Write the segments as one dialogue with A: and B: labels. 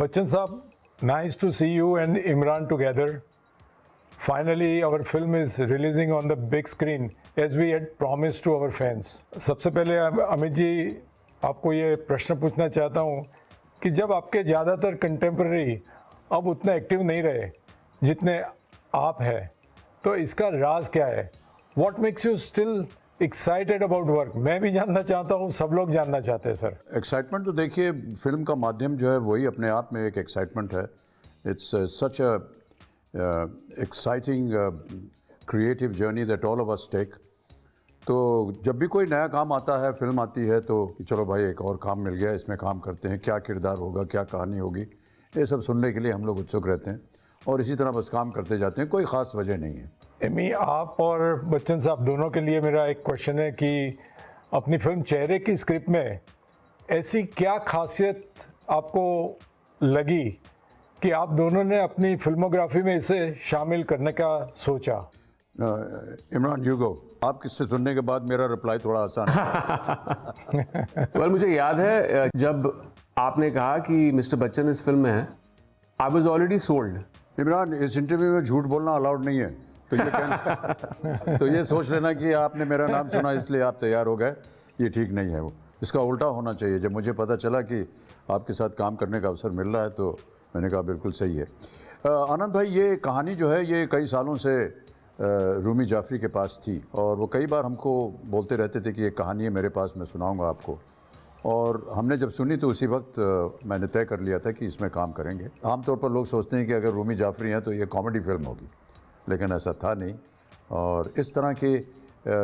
A: Bachchan Saab, nice to see you and Imran together. Finally, our film is releasing on the big screen as we had promised to our fans. सबसे पहले अमित जी आपको ये प्रश्न पूछना चाहता हूँ कि जब आपके ज़्यादातर कंटेम्प्रेरी अब उतने एक्टिव नहीं रहे जितने आप हैं, तो इसका राज क्या है? What makes you still excited about work? मैं भी जानना चाहता हूँ, सब लोग जानना चाहते हैं सर।
B: एक्साइटमेंट तो देखिए, फिल्म का माध्यम जो है वही अपने आप में एक एक्साइटमेंट है। It's such a exciting creative journey that all of us take. तो जब भी कोई नया काम आता है, फिल्म आती है, तो चलो भाई एक और काम मिल गया, इसमें काम करते हैं, क्या किरदार होगा, क्या कहानी होगी, ये सब सुनने के लिए हम लोग उत्सुक रहते हैं और इसी तरह बस काम करते जाते हैं। कोई ख़ास वजह नहीं है।
A: एमी, आप और बच्चन साहब दोनों के लिए मेरा एक क्वेश्चन है कि अपनी फिल्म चेहरे की स्क्रिप्ट में ऐसी क्या खासियत आपको लगी कि आप दोनों ने अपनी फिल्मोग्राफी में इसे शामिल करने का सोचा?
B: Imran, you go. आप किससे सुनने के बाद मेरा रिप्लाई थोड़ा आसान है।
C: well, मुझे याद है जब आपने कहा कि मिस्टर बच्चन इस फिल्म में है, I was already sold.
B: Imran, इस इंटरव्यू में झूठ बोलना अलाउड नहीं है, तो ये कहना तो ये सोच लेना कि आपने मेरा नाम सुना इसलिए आप तैयार हो गए, ये ठीक नहीं है। वो इसका उल्टा होना चाहिए। जब मुझे पता चला कि आपके साथ काम करने का अवसर मिल रहा है तो मैंने कहा बिल्कुल सही है। आनंद भाई, ये कहानी जो है ये कई सालों से रूमी जाफरी के पास थी और वो कई बार हमको बोलते रहते थे कि ये कहानी है मेरे पास, मैं सुनाऊंगा आपको। और हमने जब सुनी तो उसी वक्त मैंने तय कर लिया था कि इसमें काम करेंगे। आमतौर पर लोग सोचते हैं कि अगर रूमी जाफरी हैं तो ये कॉमेडी फिल्म होगी, लेकिन ऐसा था नहीं। और इस तरह के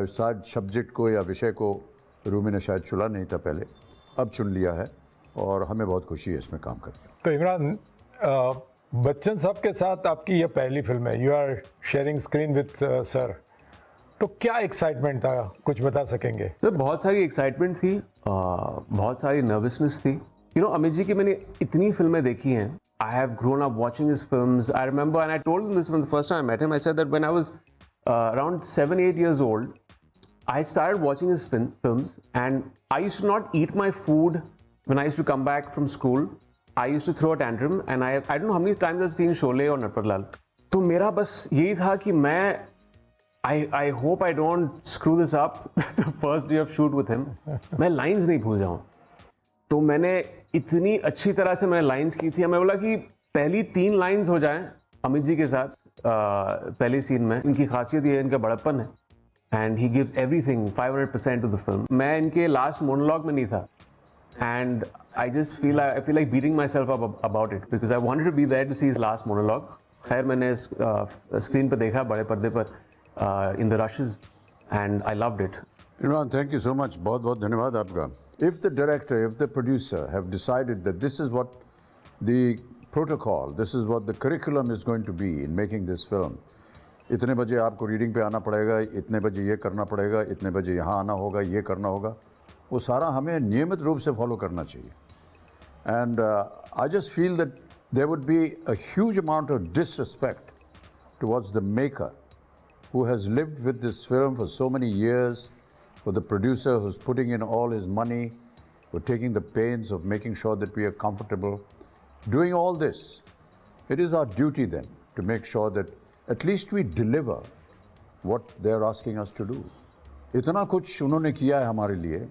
B: शायद सब्जेक्ट को या विषय को रूमी ने शायद चुना नहीं था पहले, अब चुन लिया है और हमें बहुत खुशी है इसमें काम करके।
A: तो इमरान, बच्चन साहब के साथ आपकी यह पहली फिल्म है, you are sharing screen with sir, तो क्या एक्साइटमेंट था, कुछ बता सकेंगे?
C: तो बहुत सारी एक्साइटमेंट थी, बहुत सारी नर्वसनेस थी। यू नो, अमित जी की मैंने इतनी फिल्में देखी हैं। I have grown up watching his films. I remember, and I told him this when the first time I met him, I said that when I was around 7-8 years old, I started watching his films, and I used to not eat my food when I used to come back from school. I used to throw a tantrum, and I don't know how many times I've seen Sholay or Natpal Lal. तो मेरा बस यही था कि I hope I don't screw this up the first day of shoot with him. मैं lines नहीं भूल जाऊँ। तो मैंने इतनी अच्छी तरह से मैंने लाइंस की थी। मैं बोला कि पहली 3 लाइंस हो जाएं अमित जी के साथ पहले सीन में। इनकी खासियत ये है, इनका बड़प्पन है, and he gives everything 500% to the film. मैं इनके लास्ट मोनोलॉग में नहीं था, and I feel like beating myself up about it because I wanted to be there to see his last monologue. खैर, मैंने स्क्रीन पर देखा बड़े पर्दे पर in the rushes, and I loved it.
B: Imran, thank you so much, बहुत बहुत धन्यवाद आपका। If the director, if the producer have decided that this is what the protocol, this is what the curriculum is going to be in making this film, इतने बजे आपको reading पे आना पड़ेगा, इतने बजे ये करना पड़ेगा, इतने बजे यहाँ आना होगा, ये करना होगा, वो सारा हमें नियमित रूप से फॉलो करना चाहिए। And I just feel that there would be a huge amount of disrespect towards the maker who has lived with this film for so many years, for the producer who's putting in all his money, for taking the pains of making sure that we are comfortable. Doing all this, it is our duty then to make sure that at least we deliver what they're asking us to do. इतना कुछ उन्होंने किया है हमारे लिए,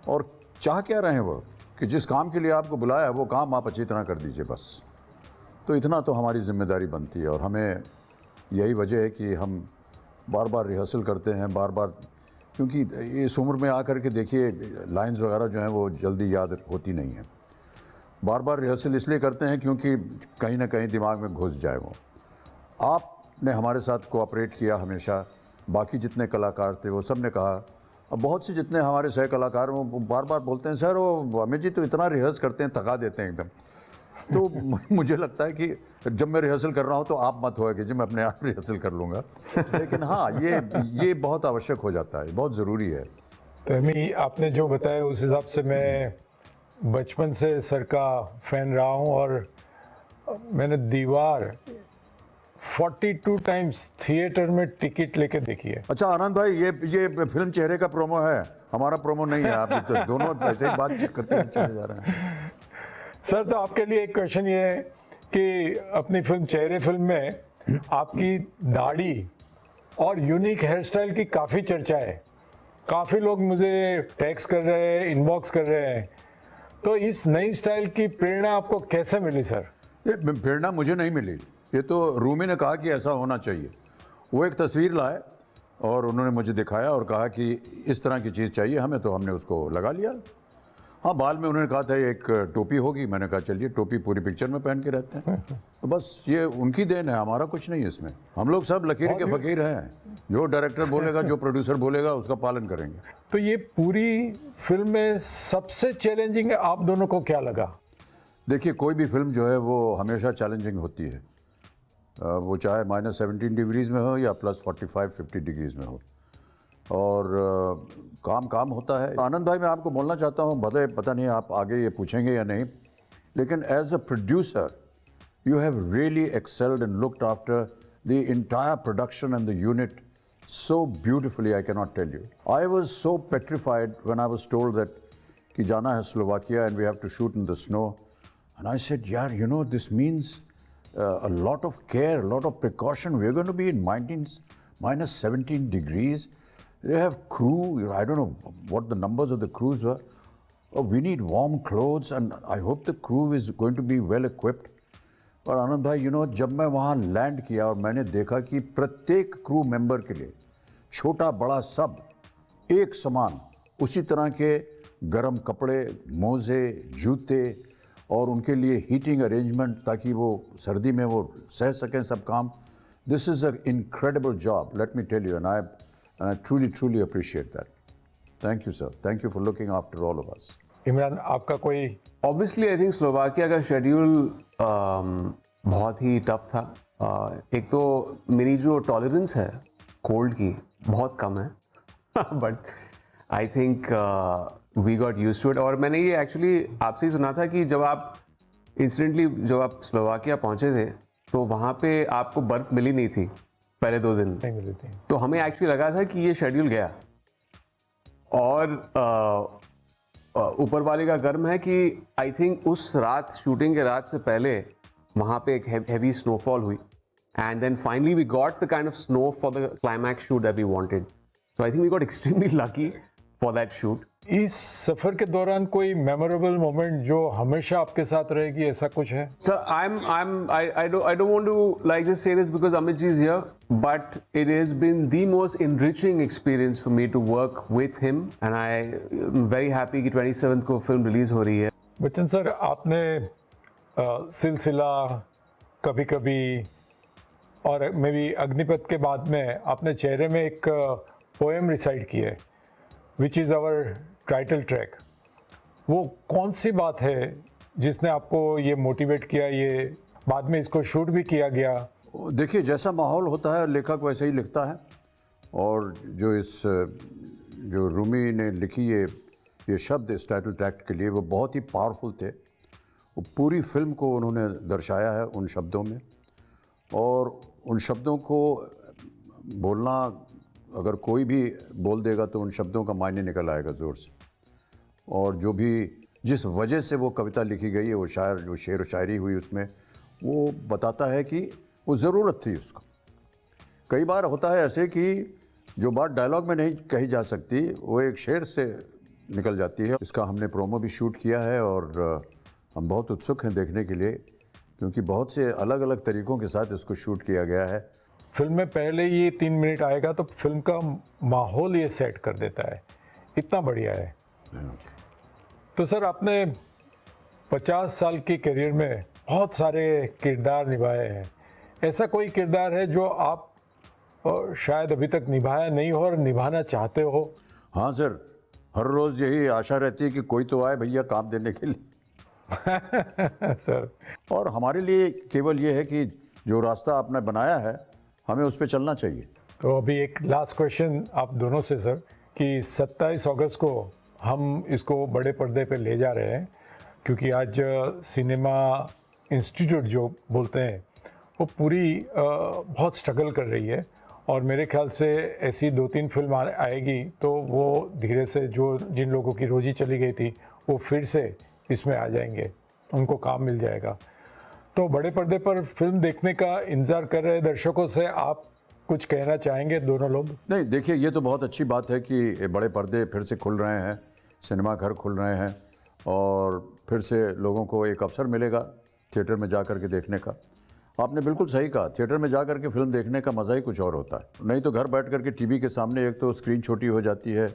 B: और चाह क्या रहे हैं वो कि जिस काम के लिए आपको बुलाया है वो काम आप अच्छी तरह कर दीजिए बस। तो इतना तो हमारी जिम्मेदारी बनती है, और हमें यही वजह है कि हम बार बार रिहर्सल करते हैं, बार बार, क्योंकि इस उम्र में आकर के देखिए लाइंस वगैरह जो हैं वो जल्दी याद होती नहीं है। बार बार रिहर्सल इसलिए करते हैं क्योंकि कहीं ना कहीं दिमाग में घुस जाए वो। आपने हमारे साथ कोऑपरेट किया हमेशा, बाकी जितने कलाकार थे वो सब ने कहा, अब बहुत से जितने हमारे सह कलाकार वो बार बार बोलते हैं, सर वो अमित जी तो इतना रिहर्स करते हैं, थका देते हैं एकदम। तो मुझे लगता है कि जब मैं रिहर्सल कर रहा हूँ तो आप मत होए कि जी मैं अपने आप रिहर्सल कर लूँगा, लेकिन हाँ ये बहुत आवश्यक हो जाता है, बहुत ज़रूरी है।
A: तो अमी, आपने जो बताया उस हिसाब से मैं बचपन से सर का फ़ैन रहा हूँ, और मैंने दीवार 42 टाइम्स थिएटर में टिकट लेके देखी है।
B: अच्छा आनंद भाई, ये फिल्म चेहरे का प्रोमो है, हमारा प्रोमो नहीं है। आप तो दोनों ऐसे ही बात करते चले जा रहे हैं।
A: सर तो आपके लिए एक क्वेश्चन ये है कि अपनी फिल्म चेहरे फिल्म में आपकी दाढ़ी और यूनिक हेयर स्टाइल की काफ़ी चर्चा है, काफ़ी लोग मुझे टेक्स्ट कर रहे हैं, इनबॉक्स कर रहे हैं, तो इस नई स्टाइल की प्रेरणा आपको कैसे मिली सर?
B: ये प्रेरणा मुझे नहीं मिली, ये तो रूमी ने कहा कि ऐसा होना चाहिए। वो एक तस्वीर लाए और उन्होंने मुझे दिखाया और कहा कि इस तरह की चीज़ चाहिए हमें, तो हमने उसको लगा लिया। हाँ, बाल में उन्होंने कहा था एक टोपी होगी, मैंने कहा चलिए टोपी पूरी पिक्चर में पहन के रहते हैं। तो बस ये उनकी देन है, हमारा कुछ नहीं है इसमें। हम लोग सब लकीर के फ़कीर हैं, जो डायरेक्टर बोलेगा, जो प्रोड्यूसर बोलेगा उसका पालन करेंगे।
A: तो ये पूरी फिल्म में सबसे चैलेंजिंग आप दोनों को क्या लगा?
B: देखिए, कोई भी फिल्म जो है वो हमेशा चैलेंजिंग होती है, वो चाहे -17 डिग्रीज़ में हो या +45-50 डिग्रीज़ में हो, और काम काम होता है। आनंद भाई, मैं आपको बोलना चाहता हूँ, भले पता नहीं आप आगे ये पूछेंगे या नहीं, लेकिन as a producer you have really excelled and looked after the entire production and the unit so beautifully, I cannot tell you. I was so petrified when I was told that कि जाना है Slovakia and we have to shoot in the snow. And I said, yeah, you know, this means a lot of care, a lot of precaution. We're going to be in -17 degrees. They have crew, I don't know what the numbers of the crews were. Oh, we need warm clothes and I hope the crew is going to be well equipped. और आनंद भाई, जब मैं वहाँ land किया और मैंने देखा कि प्रत्येक क्रू मेंबर के लिए, छोटा बड़ा सब एक समान उसी तरह के गर्म कपड़े, मोज़े, जूते और उनके लिए हीटिंग अरेंजमेंट ताकि वो सर्दी में वो सह सकें सब काम। This is a incredible job, let me tell you, and I truly appreciate that. Thank you sir, thank you for looking after all of us.
A: Imran, आपका कोई?
C: ऑब्वियसली आई थिंक स्लोवाकिया का शेड्यूल बहुत ही टफ था। एक तो मेरी जो टॉलरेंस है कोल्ड की बहुत कम है but I think we got used to it. और मैंने ये एक्चुअली आपसे ही सुना था कि जब आप इंसिडेंटली जब आप स्लोवाकिया पहुंचे थे तो वहाँ पे आपको बर्फ़ मिली नहीं थी पहले 2 दिन,
A: नहीं मिली थी।
C: तो हमें एक्चुअली लगा था कि ये शेड्यूल गया। और ऊपर वाले का कर्म है कि आई थिंक उस रात, शूटिंग के रात से पहले वहाँ पे एक हेवी स्नोफॉल हुई and then finally we got the kind of snow for the climax shoot that we wanted. So I think we got extremely lucky for that shoot.
A: इस सफ़र के दौरान कोई मेमोरेबल मोमेंट जो हमेशा आपके साथ रहेगी, ऐसा कुछ है?
C: Sir, I don't want to like just say this because Amit ji is here, but it has been the most enriching experience for me to work with him, and I am very happy कि 27th को film release हो रही है।
A: Bachchan sir, आपने सिलसिला, कभी कभी और मे बी अग्निपथ के बाद में आपने चेहरे में एक पोएम रिसाइट की है, which is our title track. वो कौन सी बात है जिसने आपको ये मोटिवेट किया, ये बाद में इसको शूट भी किया गया?
B: देखिए, जैसा माहौल होता है लेखक वैसे ही लिखता है, और जो रूमी ने लिखी ये शब्द इस टाइटल ट्रैक के लिए वो बहुत ही पावरफुल थे। वो पूरी फिल्म को उन्होंने दर्शाया है उन शब्दों में, और उन शब्दों को बोलना अगर कोई भी बोल देगा तो उन शब्दों का मायने निकल आएगा ज़ोर से। और जो भी जिस वजह से वो कविता लिखी गई है, वो शायर जो शेर व शायरी हुई उसमें, वो बताता है कि वो ज़रूरत थी उसको। कई बार होता है ऐसे कि जो बात डायलॉग में नहीं कही जा सकती वो एक शेर से निकल जाती है। इसका हमने प्रोमो भी शूट किया है और हम बहुत उत्सुक हैं देखने के लिए, क्योंकि बहुत से अलग अलग तरीक़ों के साथ इसको शूट किया गया है।
A: फिल्म में पहले ये 3 मिनट आएगा तो फिल्म का माहौल ये सेट कर देता है, इतना बढ़िया है। तो सर, आपने 50 साल की करियर में बहुत सारे किरदार निभाए हैं, ऐसा कोई किरदार है जो आप शायद अभी तक निभाया नहीं हो और निभाना चाहते हो?
B: हाँ सर, हर रोज़ यही आशा रहती है कि कोई तो आए भैया काम देने के लिए
A: सर,
B: और हमारे लिए केवल ये है कि जो रास्ता आपने बनाया है हमें उस पर चलना चाहिए।
A: तो अभी एक लास्ट क्वेश्चन आप दोनों से सर, कि 27 अगस्त को हम इसको बड़े पर्दे पे ले जा रहे हैं, क्योंकि आज सिनेमा इंस्टीट्यूट जो बोलते हैं वो पूरी बहुत स्ट्रगल कर रही है, और मेरे ख्याल से ऐसी 2-3 फिल्म आएगी तो वो धीरे से जो जिन लोगों की रोजी चली गई थी वो फिर से इसमें आ जाएंगे। उनको काम मिल जाएगा। तो बड़े पर्दे पर फिल्म देखने का इंतज़ार कर रहे दर्शकों से आप कुछ कहना चाहेंगे दोनों लोग?
B: नहीं, देखिए, ये तो बहुत अच्छी बात है कि बड़े पर्दे फिर से खुल रहे हैं, सिनेमा घर खुल रहे हैं और फिर से लोगों को एक अवसर मिलेगा थिएटर में जा कर के देखने का। आपने बिल्कुल सही कहा, थिएटर में जा कर के फिल्म देखने का मज़ा ही कुछ और होता है। नहीं तो घर बैठ कर के टीवी के सामने एक तो स्क्रीन छोटी हो जाती है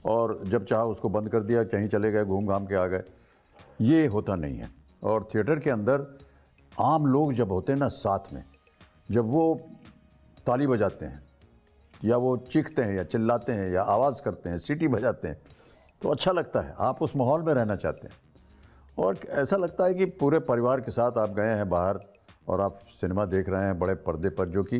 B: और जब चाहा उसको बंद कर दिया, कहीं चले गए, घूम घाम के आ गए, ये होता नहीं है। और थिएटर के अंदर आम लोग जब होते हैं ना साथ में, जब वो ताली बजाते हैं या वो चीखते हैं या चिल्लाते हैं या आवाज़ करते हैं, सीटी बजाते हैं, तो अच्छा लगता है। आप उस माहौल में रहना चाहते हैं और ऐसा लगता है कि पूरे परिवार के साथ आप गए हैं बाहर और आप सिनेमा देख रहे हैं बड़े पर्दे पर, जो कि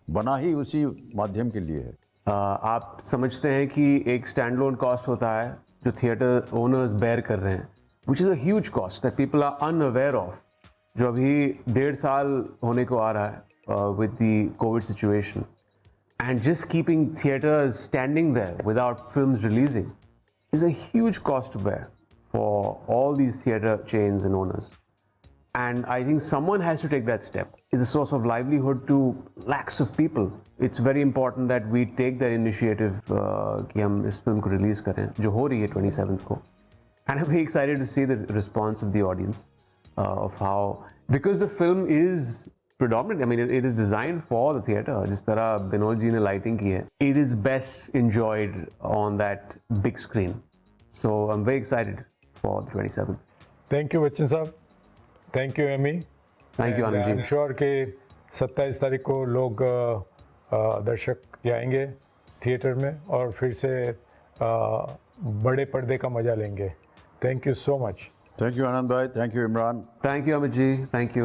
B: बना ही उसी माध्यम के लिए है।
C: आप समझते हैं कि एक स्टैंड लोन कॉस्ट होता है जो थिएटर ओनर्स बेयर कर रहे हैं, which is a huge cost that people are unaware of, जो अभी 1.5 साल होने को आ रहा है with the COVID situation, and just keeping theaters standing there without films releasing is a huge cost to bear for all these theater chains and owners. And I think someone has to take that step. It's a source of livelihood to lakhs of people. It's very important that we take that initiative कि हम इस film को release करें जो हो रही है 27th को. And I'm very excited to see the response of the audience of how, because the film is predominant, I mean it is designed for the theater, जिस तरह बिनोद जी ने लाइटिंग की है, it is best enjoyed on that big screen. So I'm very excited for the 27th.
A: Thank you Bachchan साहब, thank you Amy,
C: Thank you, Anand
A: I am
C: ji.
A: Sure कि 27 तारीख को लोग दर्शक जाएंगे थिएटर में और फिर से बड़े पर्दे का मजा लेंगे। Thank you so much.
B: Thank you Anand भाई, thank you Imran.
C: Thank you, Amit ji. Thank you.